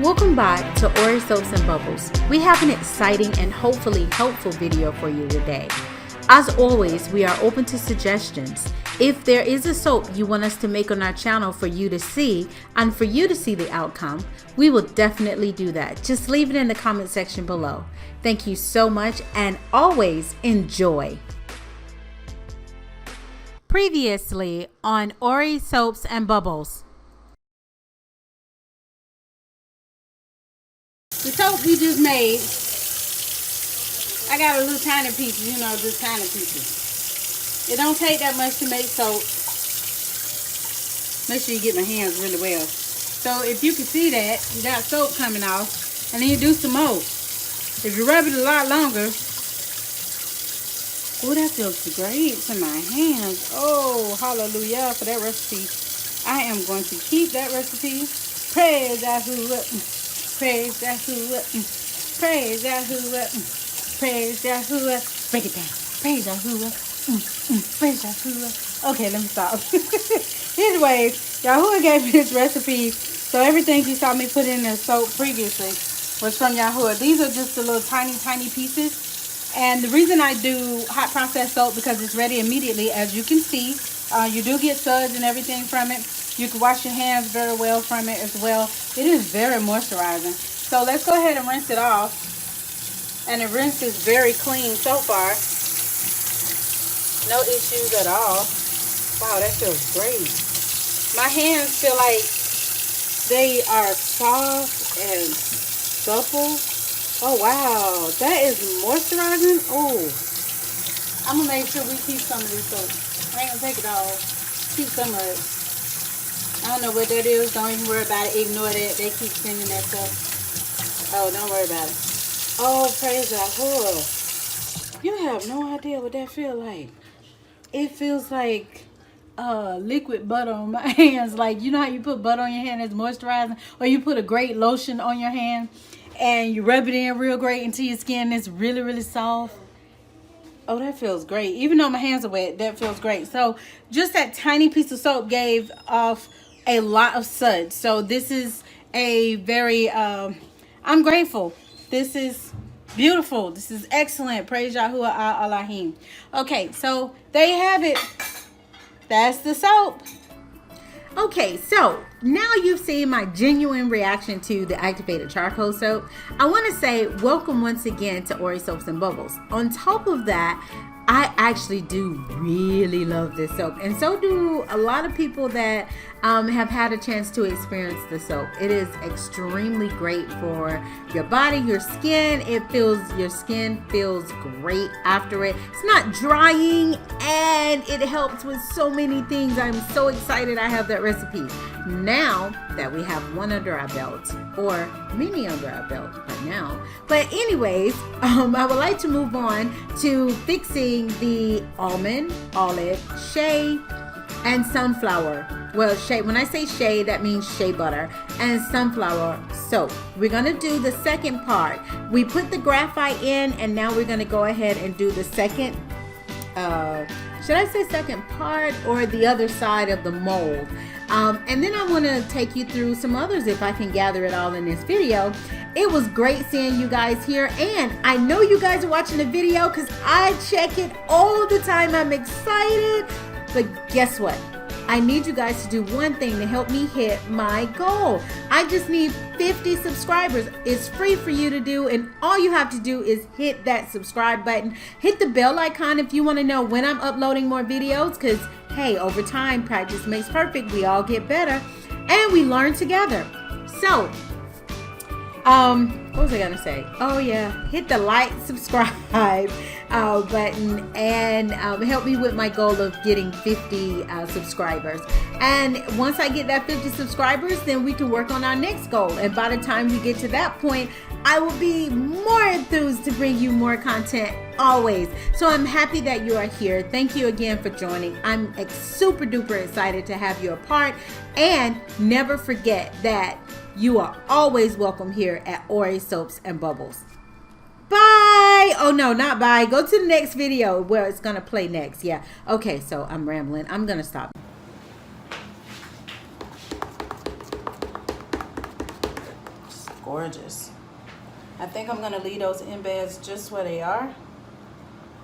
Welcome back to Ori Soaps and Bubbles. We have an exciting and hopefully helpful video for you today. As always, we are open to suggestions. If there is a soap you want us to make on our channel for you to see and for you to see the outcome, we will definitely do that. Just leave it in the comment section below. Thank you so much and always enjoy. Previously on Ori Soaps and Bubbles. The soap we just made, I got a little tiny piece, just tiny pieces. It don't take that much to make soap. Make sure you get my hands really well. So if you can see that, you got soap coming off, and then you do some more. If you rub it a lot longer, oh, that feels great to my hands. Oh, hallelujah for that recipe. I am going to keep that recipe. Praise Yahuwah. Praise Yahuwah, praise Yahuwah, praise Yahuwah. Break it down. Praise Yahuwah, praise Yahuwah. Okay, let me stop. Anyway, Yahuwah gave me this recipe, so everything you saw me put in the soap previously was from Yahuwah. These are just the little tiny pieces, and the reason I do hot process soap because it's ready immediately, as you can see. You do get suds and everything from it. You can wash your hands very well from it as well. It is very moisturizing. So let's go ahead and rinse it off. And the rinse is very clean so far. No issues at all. Wow, that feels great. My hands feel like they are soft and supple. Oh, wow. That is moisturizing. Oh, I'm going to make sure we keep some of these soaps. I ain't going to take it all. Keep some of it. I don't know what that is. Don't even worry about it. Ignore that. They keep sending that stuff. Oh, don't worry about it. Oh, praise Yahuwah. You have no idea what that feels like. It feels like liquid butter on my hands. Like, you know how you put butter on your hand as moisturizing? Or you put a great lotion on your hand and you rub it in real great into your skin. It's really soft. Oh, that feels great. Even though my hands are wet, that feels great. So just that tiny piece of soap gave off a lot of suds. So this is a very, I'm grateful. This is beautiful. This is excellent. Praise Yahuwah Elohim. Okay, so there you have it. That's the soap. Okay, so now you've seen my genuine reaction to the activated charcoal soap. I want to say welcome once again to Ori Soaps and Bubbles. On top of that, I actually do really love this soap, and so do a lot of people that have had a chance to experience the soap. It is extremely great for your body, your skin. Your skin feels great after it. It's not drying, and it helps with so many things. I'm so excited I have that recipe. Now that we have one under our belt, or many under our belt right now. But anyways, I would like to move on to fixing the almond, olive, shea, and sunflower. Well, shea, when I say shea, that means shea butter and sunflower soap. We're going to do the second part. We put the graphite in, and now we're going to go ahead and do the second, should I say second part, or the other side of the mold. And then I want to take you through some others if I can gather it all in this video. It was great seeing you guys here, and I know you guys are watching the video because I check it all the time. I'm excited, but guess what? I need you guys to do one thing to help me hit my goal. I just need 50 subscribers. It's free for you to do, and all you have to do is hit that subscribe button. Hit the bell icon if you want to know when I'm uploading more videos, because hey, over time, practice makes perfect. We all get better, and we learn together. So, what was I gonna say? Oh yeah, hit the like, subscribe button, and help me with my goal of getting 50 subscribers. And once I get that 50 subscribers, then we can work on our next goal. And by the time we get to that point, I will be more enthused to bring you more content always. So I'm happy that you are here. Thank you again for joining. I'm super duper excited to have you a part. And never forget that you are always welcome here at Ori Soaps and Bubbles. Bye. Oh no, not bye. Go to the next video where it's gonna play next. Yeah. Okay, so I'm rambling. I'm gonna stop. gorgeous. I think I'm gonna leave those embeds just where they are.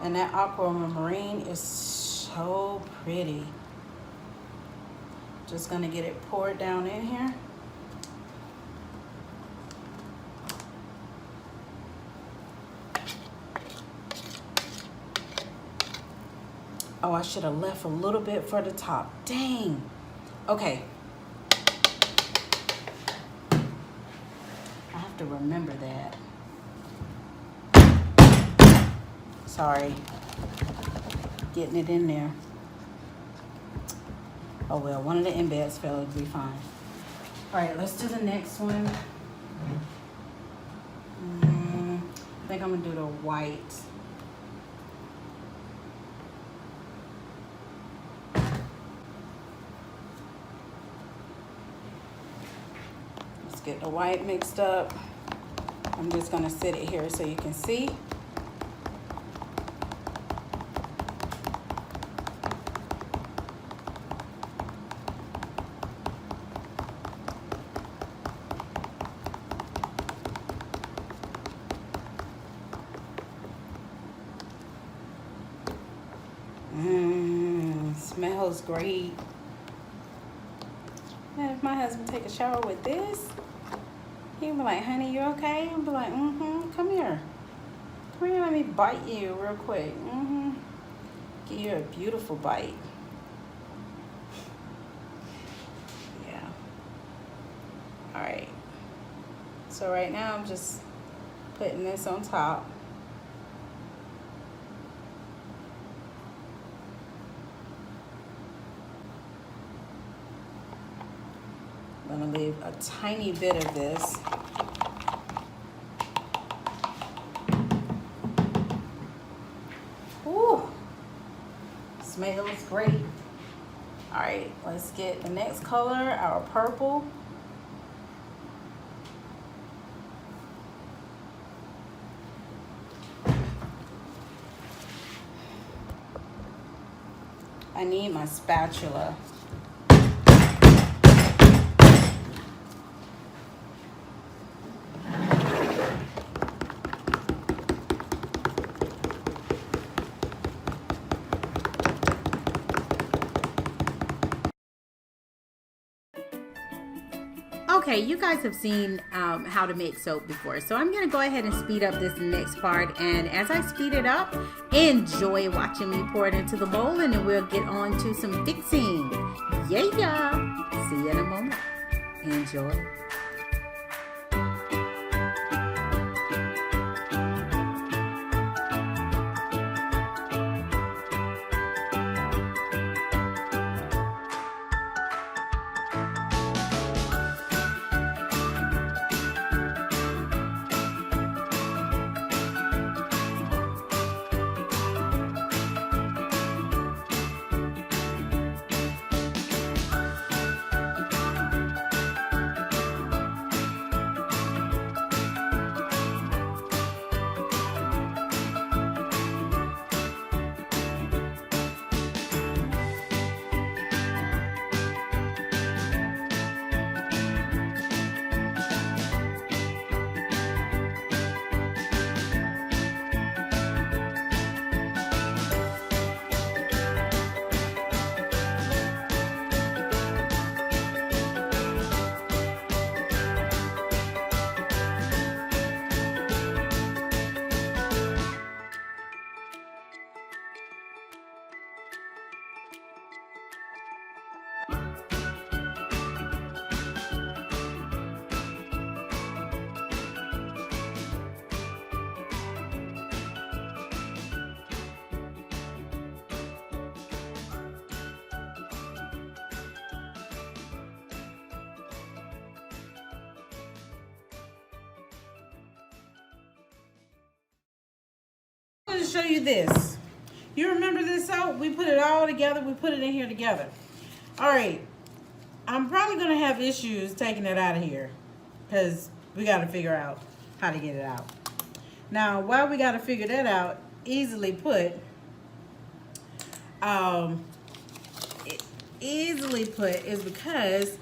And that aquamarine is so pretty. Just gonna get it poured down in here. Oh, I should have left a little bit for the top. Dang. Okay. I have to remember that. Sorry. Getting it in there. Oh well, one of the embeds fell, it'll be fine. All right, let's do the next one. I think I'm gonna do the white. Let's get the white mixed up. I'm just gonna sit it here so you can see. Smells great. And if my husband take a shower with this, he'll be like, honey, you okay? I'll be like, come here. Come here, let me bite you real quick. Give you a beautiful bite. Yeah. All right. So right now I'm just putting this on top. I'm gonna leave a tiny bit of this. Ooh, smells great. All right, let's get the next color, our purple. I need my spatula. Okay, you guys have seen how to make soap before, so I'm gonna go ahead and speed up this next part, and as I speed it up, enjoy watching me pour it into the bowl, and then we'll get on to some fixing. Yeah, see you in a moment. Enjoy. I'm going to show you this. You remember this soap? We put it all together. We put it in here together. All right. I'm probably going to have issues taking it out of here because we got to figure out how to get it out. Now, why we got to figure that out, easily put, is because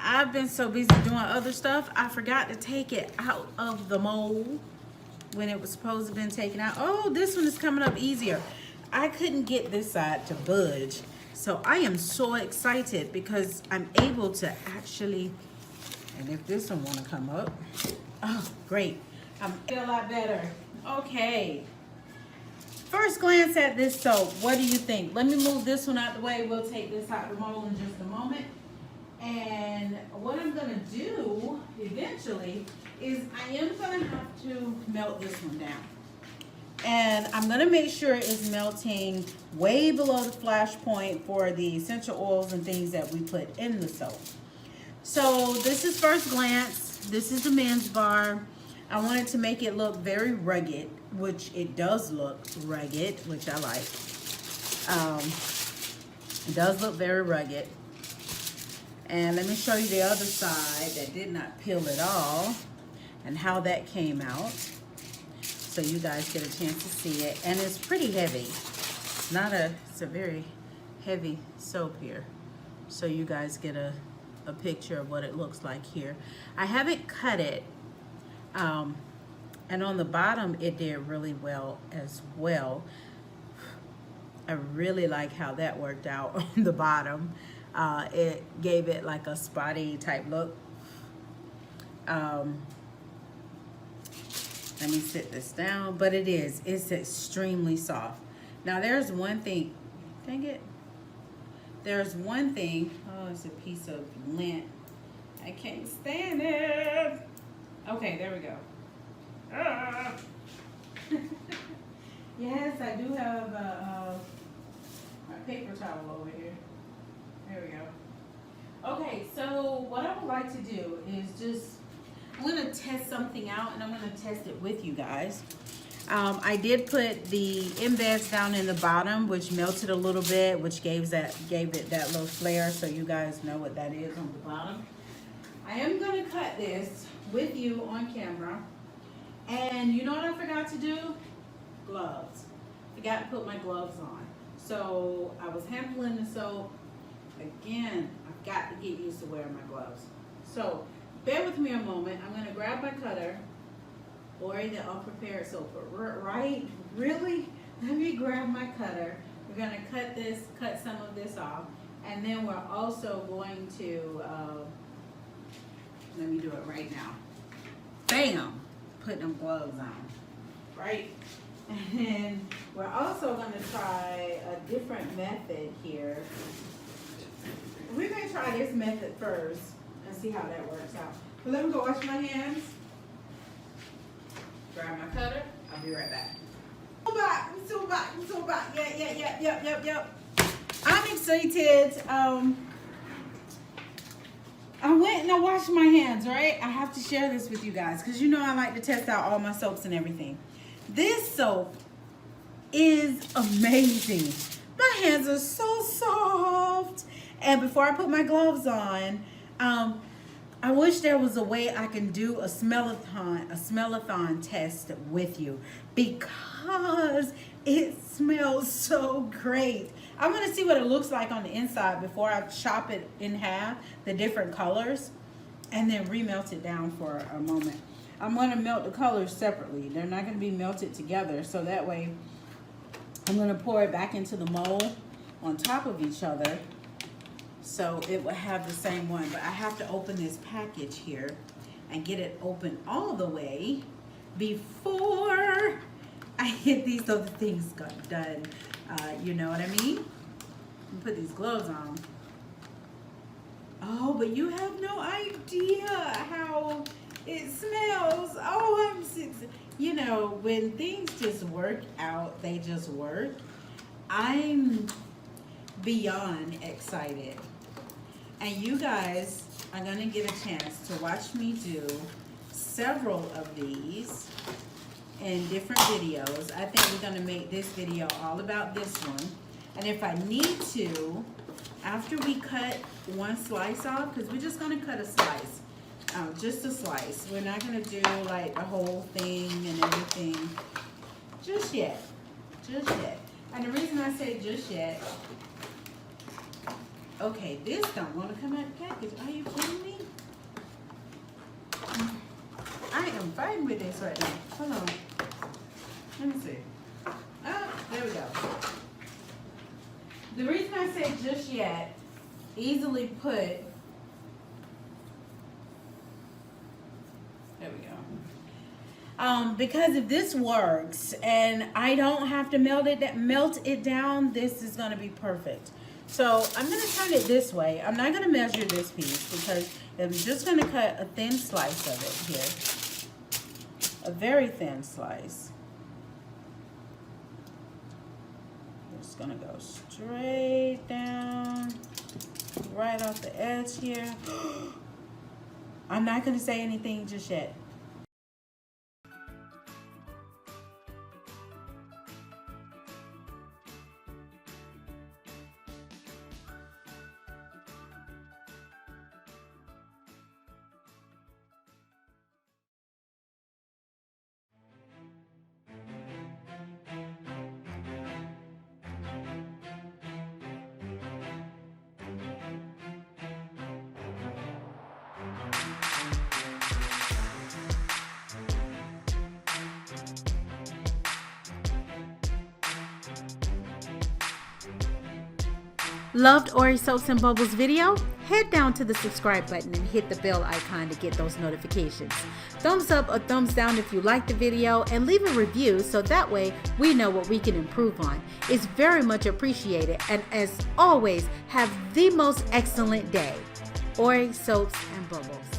I've been so busy doing other stuff, I forgot to take it out of the mold when it was supposed to have been taken out. Oh, this one is coming up easier. I couldn't get this side to budge. So I am so excited because I'm able to actually, and if this one want to come up, oh, great. I feel a lot better. Okay. First glance at this soap, what do you think? Let me move this one out the way. We'll take this out the mold in just a moment. And what I'm gonna do eventually is I am gonna have to melt this one down. And I'm gonna make sure it's melting way below the flash point for the essential oils and things that we put in the soap. So this is first glance. This is the men's bar. I wanted to make it look very rugged, which it does look rugged, which I like. It does look very rugged. And let me show you the other side that did not peel at all and how that came out, so you guys get a chance to see it. And it's pretty heavy. It's a very heavy soap here, so you guys get a picture of what it looks like here. I haven't cut it, and on the bottom it did really well as well. I really like how that worked out on the bottom. It gave it like a spotty type look. Let me sit this down, but it's extremely soft. Now there's one thing, dang it. There's one thing, oh, it's a piece of lint. I can't stand it. Okay, there we go. Yes, I do have my paper towel over here. There we go. Okay, so what I would like to do is I'm gonna test something out, and I'm gonna test it with you guys. I did put the embeds down in the bottom, which melted a little bit, which gave it that little flare, so you guys know what that is on the bottom. I am gonna cut this with you on camera. And you know what I forgot to do? Gloves. Forgot to put my gloves on. So I was handling the soap. Again, I've got to get used to wearing my gloves. So bear with me a moment. I'm gonna grab my cutter. Or the unprepared soap, right? Really? Let me grab my cutter. We're gonna cut some of this off. And then we're also going to, let me do it right now. Bam! Put them gloves on, right? And then we're also gonna try a different method here. We're gonna try this method first and see how that works out. But let me go wash my hands. Grab my cutter. I'll be right back. I'm so back. Yep. I'm excited. I went and I washed my hands, right? I have to share this with you guys because you know I like to test out all my soaps and everything. This soap is amazing. My hands are so soft. And before I put my gloves on, I wish there was a way I can do a smell-a-thon test with you because it smells so great. I'm gonna see what it looks like on the inside before I chop it in half, the different colors, and then remelt it down for a moment. I'm gonna melt the colors separately. They're not gonna be melted together, so that way I'm gonna pour it back into the mold on top of each other. So it will have the same one, but I have to open this package here and get it open all the way before I get these other things done. You know what I mean? Put these gloves on. Oh, but you have no idea how it smells. Oh, I'm sick. You know, when things just work out, they just work. I'm beyond excited. And you guys are going to get a chance to watch me do several of these in different videos. I think we're going to make this video all about this one. And if I need to, after we cut one slice off, because we're just going to cut a slice, just a slice. We're not going to do like the whole thing and everything just yet. And the reason I say just yet Okay, this don't want to come out the package. Are you kidding me? I am fighting with this right now. Hold on. Let me see. Oh, there we go. The reason I say just yet, easily put. There we go. Because if this works and I don't have to melt it down, this is gonna be perfect. So I'm gonna turn it this way. I'm not gonna measure this piece because I'm just gonna cut a thin slice of it here. A very thin slice. Just gonna go straight down, right off the edge here. I'm not gonna say anything just yet. Loved Ori Soaps and Bubbles video? Head down to the subscribe button and hit the bell icon to get those notifications. Thumbs up or thumbs down if you like the video, and leave a review so that way we know what we can improve on. It's very much appreciated, and as always, have the most excellent day. Ori Soaps and Bubbles.